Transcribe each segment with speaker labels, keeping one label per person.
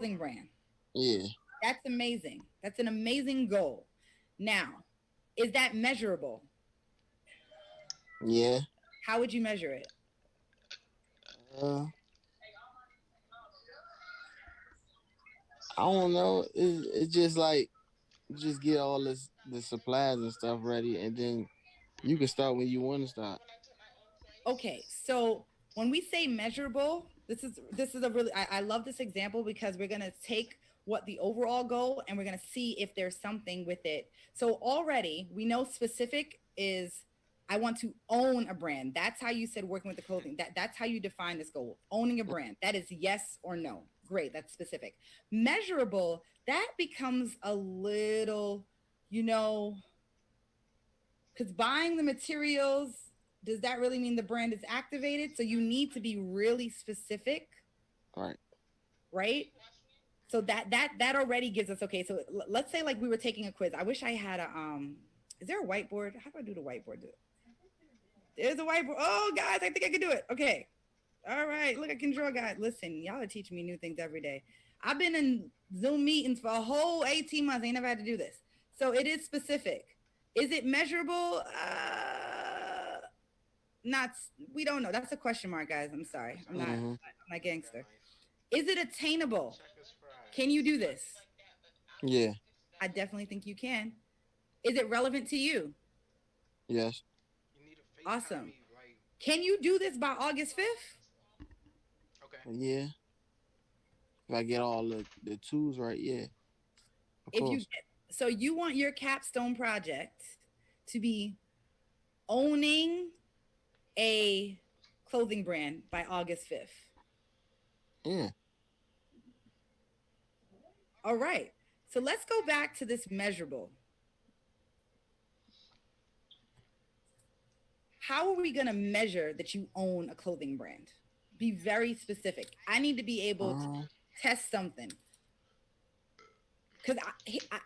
Speaker 1: brand.
Speaker 2: Yeah.
Speaker 1: That's amazing. That's an amazing goal. Now, is that measurable?
Speaker 2: Yeah.
Speaker 1: How would you measure it?
Speaker 2: Uh, I don't know. It's just like just get all the supplies and stuff ready, and then you can start when you want to start.
Speaker 1: Okay, so when we say measurable, this is a really I love this example because we're gonna take what the overall goal and we're gonna see if there's something with it. So already we know specific is I want to own a brand. That's how you said working with the clothing. That's how you define this goal. Owning a brand. That is yes or no. Great, that's specific. Measurable, that becomes a little, you know, because buying the materials, does that really mean the brand is activated? So you need to be really specific,
Speaker 2: Right.
Speaker 1: right? So that already gives us okay. So let's say like we were taking a quiz. I wish I had a is there a whiteboard? How do I do the whiteboard? There's a whiteboard. Oh guys, I think I can do it. Okay. All right. Look, I can draw, guys. Listen, y'all are teaching me new things every day. I've been in Zoom meetings for a whole 18 months. I ain't never had to do this. So it is specific. Is it measurable? Not we don't know. That's a question mark, guys. I'm sorry.
Speaker 2: Mm-hmm.
Speaker 1: I'm not gangster. Is it attainable? Can you do this?
Speaker 2: Yeah.
Speaker 1: I definitely think you can. Is it relevant to you?
Speaker 2: Yes.
Speaker 1: Awesome. Can you do this by August 5th?
Speaker 2: Yeah. If I get all the tools right, yeah, of
Speaker 1: If you
Speaker 2: course.
Speaker 1: get so you want your capstone project to be owning a clothing brand by August 5th.
Speaker 2: Yeah.
Speaker 1: All right. So let's go back to this measurable. How are we going to measure that you own a clothing brand? Be very specific. I need to be able to
Speaker 2: Uh,
Speaker 1: test something because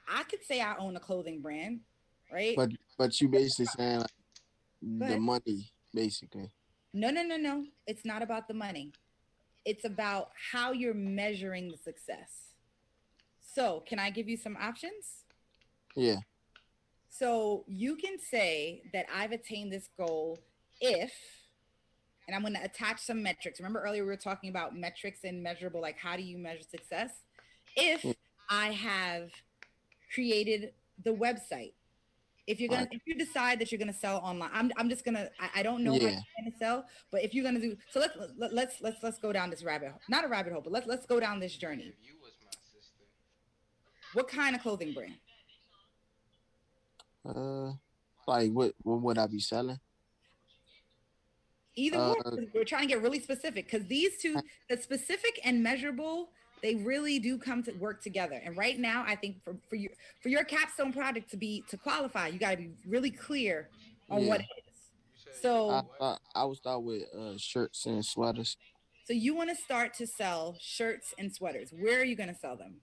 Speaker 1: I could say I own a clothing brand, right?
Speaker 2: but you basically saying like the
Speaker 1: But
Speaker 2: money, basically.
Speaker 1: no, no, no, no. It's not about the money. It's about how you're measuring the success. So, can I give you some options?
Speaker 2: Yeah.
Speaker 1: So, you can say that I've attained this goal if, and I'm going to attach some metrics. Remember earlier we were talking about metrics and measurable, like how do you measure success?
Speaker 2: Yeah.
Speaker 1: If I have created the website,
Speaker 2: Right.
Speaker 1: if you decide that you're gonna sell online, I'm just gonna I don't know how
Speaker 2: Yeah.
Speaker 1: you're gonna sell, but if you're gonna do so, let's go down this rabbit hole. Not a rabbit hole, but let's go down this journey. What kind of clothing brand?
Speaker 2: Uh, like what would I be selling?
Speaker 1: Either or.
Speaker 2: Uh,
Speaker 1: We're trying to get really specific because these two, the specific and measurable, they really do come to work together. And right now, I think for your capstone product to qualify, you got to be really clear on what
Speaker 2: yeah.
Speaker 1: it is. So
Speaker 2: I would start with shirts and sweaters.
Speaker 1: so you want to start to sell shirts and sweaters. Where are you going to sell them?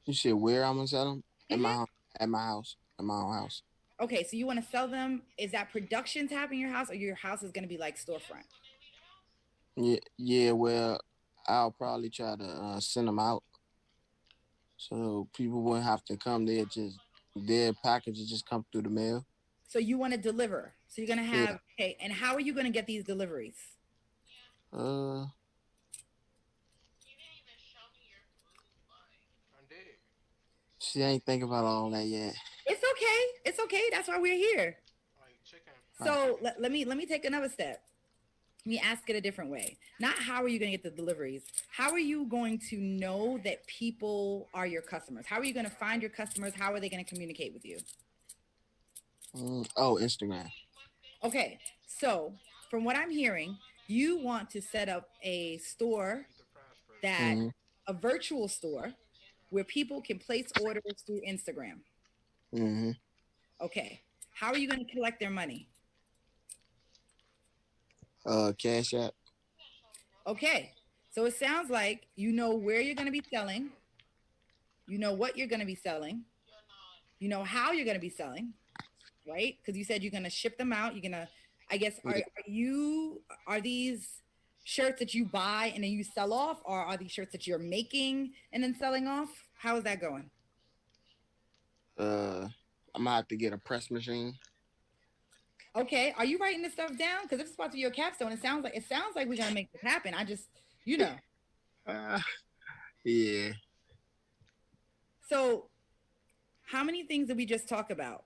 Speaker 2: You said where I'm gonna sell them? At my
Speaker 1: Hmm.
Speaker 2: home, at my house, at my own house.
Speaker 1: Okay, so you want to sell them. Is that production tab in your house, or your house is going to be like storefront?
Speaker 2: Yeah. Yeah. Well, I'll probably try to send them out so people wouldn't have to come. They just their packages just come through the mail.
Speaker 1: So you want to deliver. So you're going to
Speaker 2: Yeah.
Speaker 1: have okay. And how are you going to get these deliveries?
Speaker 2: Uh, she ain't think about all that yet.
Speaker 1: It's okay. It's okay. That's why we're here.
Speaker 2: Right.
Speaker 1: So let me take another step. Let me ask it a different way. Not how are you going to get the deliveries? How are you going to know that people are your customers? How are you going to find your customers? How are they going to communicate with you?
Speaker 2: Oh, Instagram.
Speaker 1: Okay, so from what I'm hearing, you want to set up a store that
Speaker 2: Mm-hmm.
Speaker 1: a virtual store where people can place orders through Instagram.
Speaker 2: Mm-hmm.
Speaker 1: Okay, how are you going to collect their money?
Speaker 2: Cash App.
Speaker 1: Okay, so it sounds like you know where you're going to be selling, you know what you're going to be selling, you know how you're going to be selling, right? Because you said you're going to ship them out. You're going to, I guess,
Speaker 2: Yeah.
Speaker 1: are these? shirts that you buy and then you sell off, or are these shirts that you're making and then selling off? How is that going?
Speaker 2: Uh, I'm gonna have to get a press machine.
Speaker 1: Okay, are you writing this stuff down? Because if it's about to be your capstone, it sounds like we're gonna make this happen. I just, you know.
Speaker 2: Uh, yeah.
Speaker 1: So, how many things did we just talk about?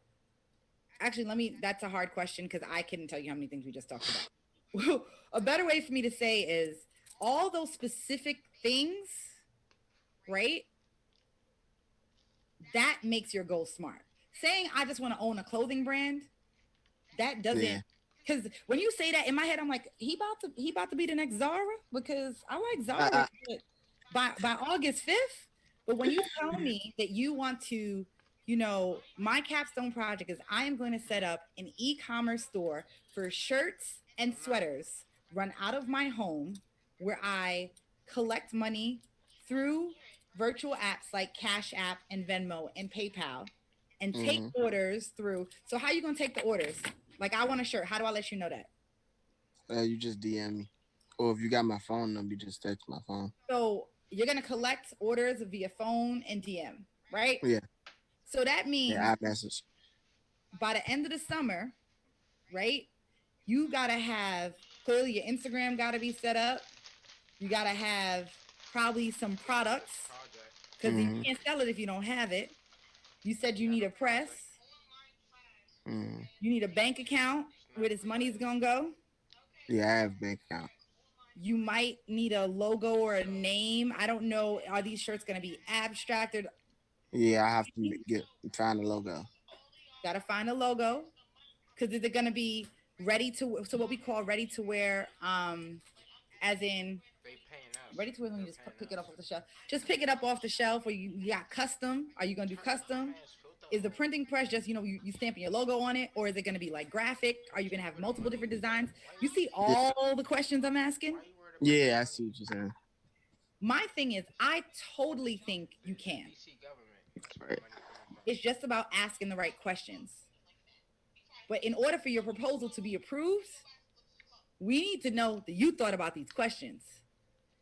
Speaker 1: Actually, let me. That's a hard question because I couldn't tell you how many things we just talked about. A better way for me to say is all those specific things, right? That makes your goal smart. Saying I just want to own a clothing brand, that doesn't,
Speaker 2: Yeah.
Speaker 1: because when you say that in my head, I'm like, he about to be the next Zara, because I like
Speaker 2: I,
Speaker 1: Zara
Speaker 2: I,
Speaker 1: by August 5th. But when you tell me that you want to, my capstone project is I am going to set up an e-commerce store for shirts and sweaters run out of my home, where I collect money through virtual apps like Cash App and Venmo and PayPal, and take
Speaker 2: mm,
Speaker 1: orders through. So how are you going to take the orders? Like, I want a shirt. How do I let you know that?
Speaker 2: you just DM me, or if you got my phone number, you just text my phone.
Speaker 1: So you're going to collect orders via phone and DM, right?
Speaker 2: Yeah.
Speaker 1: So that means
Speaker 2: Yeah. I message.
Speaker 1: by the end of the summer, right? You got to have, clearly your Instagram got to be set up. You got to have probably some products, because you
Speaker 2: Mm,
Speaker 1: can't sell it if you don't have it. You said you need a press.
Speaker 2: mm.
Speaker 1: You need a bank account where this money is going to go.
Speaker 2: Yeah, I have bank account.
Speaker 1: You might need a logo or a name. I don't know. Are these shirts going to be abstracted?
Speaker 2: Yeah, I have to find a logo.
Speaker 1: Got to find a logo, because is it going to be ready to, so what we call ready to wear, as in ready to wear when you just pick it up off the shelf. Just pick it up off the shelf, or you got custom. Are you going to do custom? Is the printing press just, you stamping your logo on it, or is it going to be like graphic? Are you going to have multiple different designs? You see
Speaker 2: Yeah,
Speaker 1: all the questions I'm asking?
Speaker 2: yeah, I see what you're saying.
Speaker 1: My thing is, I totally think you can.
Speaker 2: Right.
Speaker 1: It's just about asking the right questions. But in order for your proposal to be approved, we need to know that you thought about these questions.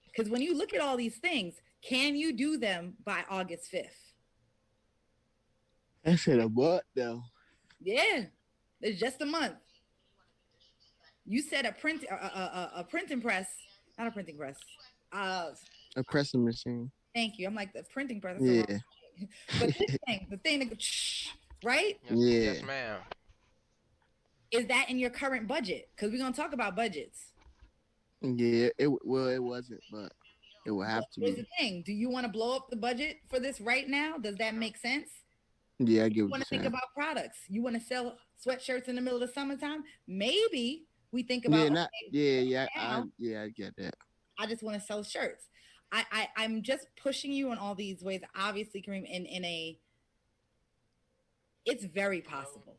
Speaker 1: Because when you look at all these things, can you do them by August 5th?
Speaker 2: I said a what though?
Speaker 1: Yeah, it's just a month. You said a printing press, not a printing press. Uh,
Speaker 2: A pressing machine.
Speaker 1: Thank you. I'm like, the printing press. That's the wrong
Speaker 2: Yeah.
Speaker 1: thing. But the thing that goes, right?
Speaker 3: Yes,
Speaker 2: Yeah.
Speaker 3: yes, ma'am.
Speaker 1: Is that in your current budget? Because we're gonna talk about budgets.
Speaker 2: Yeah. It wasn't, but it will
Speaker 1: But
Speaker 2: have to
Speaker 1: here's the
Speaker 2: be.
Speaker 1: thing: do you want to blow up the budget for this right now? Does that make sense?
Speaker 2: Yeah, I
Speaker 1: You
Speaker 2: get what
Speaker 1: want
Speaker 2: you're
Speaker 1: to think
Speaker 2: saying.
Speaker 1: about products. You want to sell sweatshirts in the middle of the summertime. Maybe we think
Speaker 2: Yeah,
Speaker 1: about,
Speaker 2: not
Speaker 1: okay,
Speaker 2: yeah, yeah,
Speaker 1: now
Speaker 2: I get that.
Speaker 1: I just want to sell shirts. I'm just pushing you in all these ways. Obviously, Kareem, in a, it's very possible.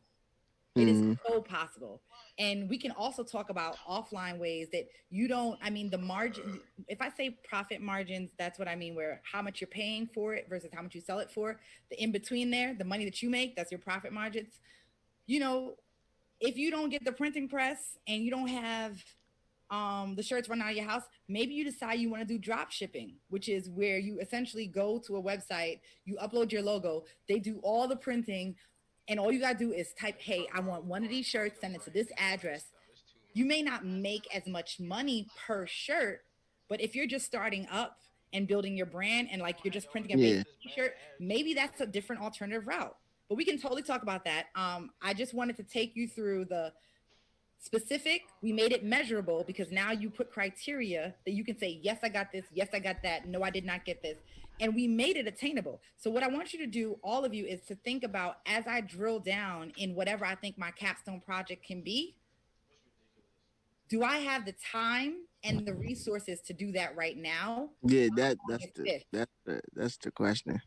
Speaker 1: It is
Speaker 2: Mm,
Speaker 1: so possible. And we can also talk about offline ways that you don't, I mean, the margin, if I say profit margins, that's what I mean, where how much you're paying for it versus how much you sell it for. The in between there, the money that you make, that's your profit margins. You know, if you don't get the printing press and you don't have the shirts run out of your house, maybe you decide you want to do drop shipping, which is where you essentially go to a website, you upload your logo, they do all the printing, and all you got to do is type, hey, I want one of these shirts, send it to this address. You may not make as much money per shirt, but if you're just starting up and building your brand, and like you're just printing a basic
Speaker 2: yeah.
Speaker 1: t-shirt, maybe that's a different alternative route. But we can totally talk about that. I just wanted to take you through the specific. We made it measurable because now you put criteria that you can say, yes, I got this, yes, I got that, no, I did not get this, and we made it attainable. So what I want you to do, all of you, is to think about, as I drill down in whatever I think my capstone project can be, do I have the time and the resources to do that right now
Speaker 2: Yeah,
Speaker 1: on August 5th?
Speaker 2: that's the question.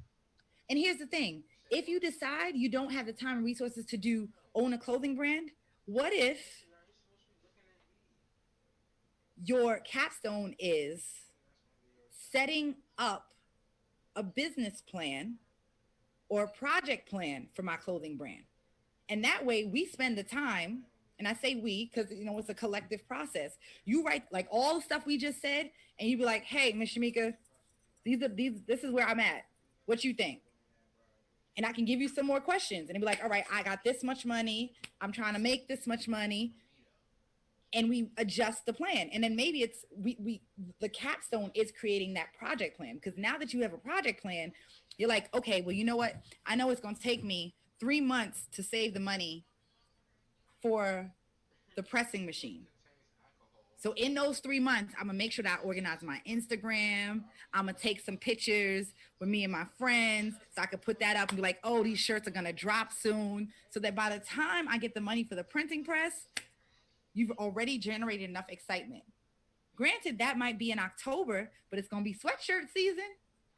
Speaker 1: And here's the thing: if you decide you don't have the time and resources to do own a clothing brand, what if your capstone is setting up a business plan or a project plan for my clothing brand? And that way we spend the time and I say we because it's a collective process. You write like all the stuff we just said, and you be like, "Hey, Miss Shamika, these. This is where I'm at. What you think?" And I can give you some more questions, and be like, "All right, I got this much money. I'm trying to make this much money." And we adjust the plan, and then maybe it's we the capstone is creating that project plan, because now that you have a project plan, you're like, okay, well, you know what, I know it's going to take me 3 months to save the money for the pressing machine. So in those 3 months, I'm gonna make sure that I organize my Instagram. I'm gonna take some pictures with me and my friends so I could put that up and be like, oh, these shirts are gonna drop soon. So that by the time I get the money for the printing press, you've already generated enough excitement. Granted, that might be in October, but it's going to be sweatshirt season,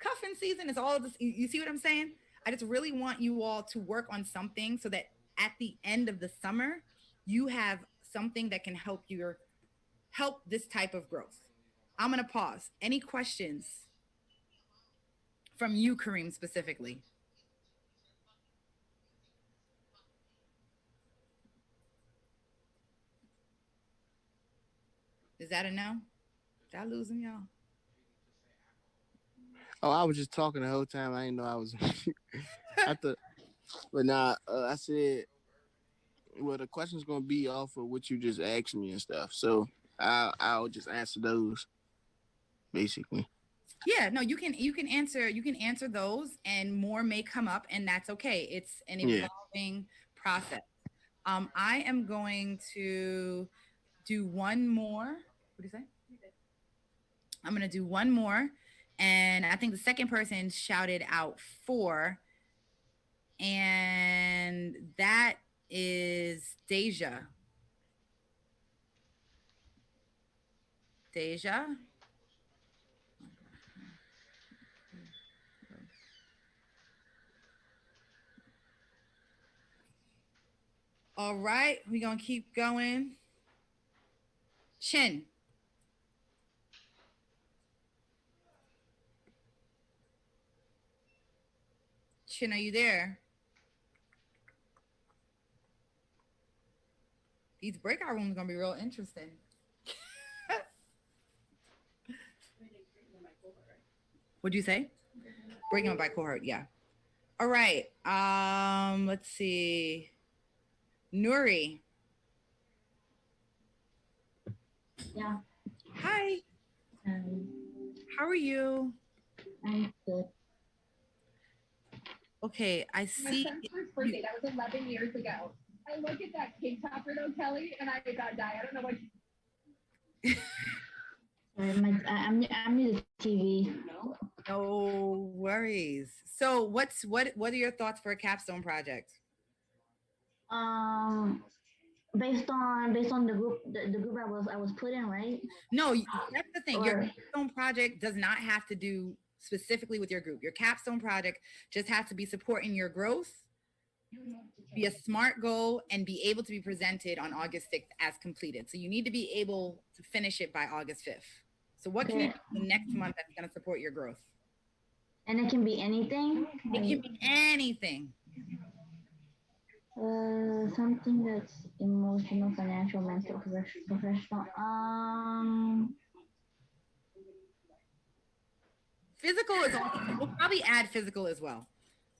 Speaker 1: cuffing season. It's all this. You see what I'm saying? I just really want you all to work on something so that at the end of the summer, you have something that can help this type of growth. I'm going to pause. Any questions from you, Kareem, specifically? Is that a no? Did I lose them, y'all?
Speaker 2: Oh, I was just talking the whole time. I didn't know I was. I thought, but nah. I said, well, the question's gonna be off of what you just asked me and stuff. So I'll just answer those basically.
Speaker 1: Yeah, no, you can answer those, and more may come up, and that's okay. It's an
Speaker 2: Yeah.
Speaker 1: evolving process. I am going to do one more. What do you say? I'm gonna do one more, and I think the second person shouted out four, and that is Deja. Deja. All right, we're gonna keep going. Chin. Chin, are you there? These breakout rooms are gonna be real interesting. What'd you say? Breaking up by cohort, yeah. All right. Let's see. Nuri.
Speaker 3: Yeah.
Speaker 1: Hi.
Speaker 3: Um,
Speaker 1: How are you?
Speaker 3: I'm good.
Speaker 1: Okay, I
Speaker 4: My
Speaker 1: see.
Speaker 4: son's first birthday, that was 11 years ago. I look at that cake topper though, Kelly, and I about die. I don't know what.
Speaker 3: Sorry, I'm near the TV.
Speaker 1: No worries. So, what are your thoughts for a capstone project?
Speaker 3: Um, based on the group I was put in, right?
Speaker 1: No, that's the thing. Your
Speaker 3: Or
Speaker 1: capstone project does not have to do specifically with your group. Your capstone project just has to be supporting your growth, be a SMART goal, and be able to be presented on August 6th as completed. So you need to be able to finish it by August 5th. So what can you do the next month that's going to support your growth?
Speaker 3: and it can be anything.
Speaker 1: It can be anything.
Speaker 3: Something that's emotional, financial, mental, professional.
Speaker 1: Physical is also, we'll probably add physical as well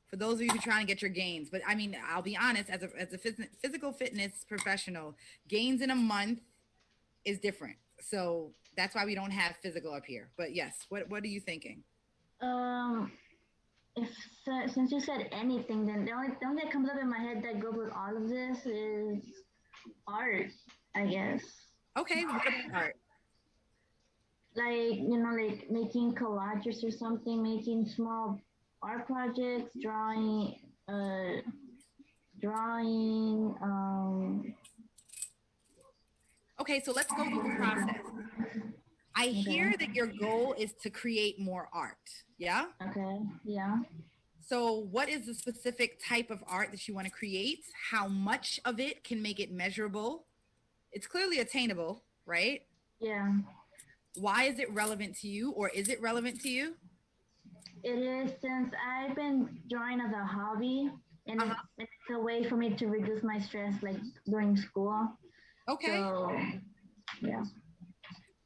Speaker 1: for those of you who are trying to get your gains. But I mean, I'll be honest, as a physical fitness professional, gains in a month is different. So that's why we don't have physical up here. But yes, what are you thinking?
Speaker 3: Um, if since you said anything, then the only that comes up in my head that goes with all of this is art, I guess.
Speaker 1: Okay, what about art?
Speaker 3: Like like making collages or something, making small art projects, drawing.
Speaker 1: Okay, so let's go through the process. I hear
Speaker 3: Okay.
Speaker 1: that your goal is to create more art. Yeah.
Speaker 3: Okay. Yeah.
Speaker 1: So, what is the specific type of art that you want to create? How much of it can make it measurable? It's clearly attainable, right?
Speaker 3: Yeah.
Speaker 1: Why is it relevant to you, or is it relevant to you?
Speaker 3: It is, since I've been drawing as a hobby, and
Speaker 1: Uh-huh.
Speaker 3: it's a way for me to reduce my stress, like during school.
Speaker 1: Okay.
Speaker 3: So, yeah.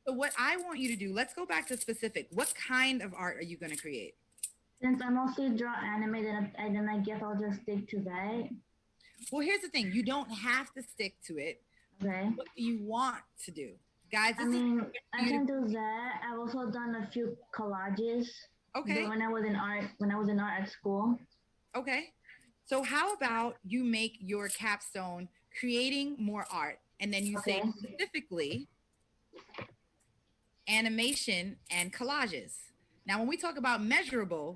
Speaker 1: So what I want you to do, let's go back to specific. What kind of art are you going to create?
Speaker 3: Since I mostly draw anime, then I guess I'll just stick to that.
Speaker 1: Well, here's the thing. You don't have to stick to it.
Speaker 3: Okay.
Speaker 1: What do you want to do? Guys,
Speaker 3: I mean, I can do that. I've also done a few collages.
Speaker 1: Okay.
Speaker 3: When I was in art at school.
Speaker 1: Okay. So how about you make your capstone creating more art, and then you say specifically animation and collages. Now, when we talk about measurable,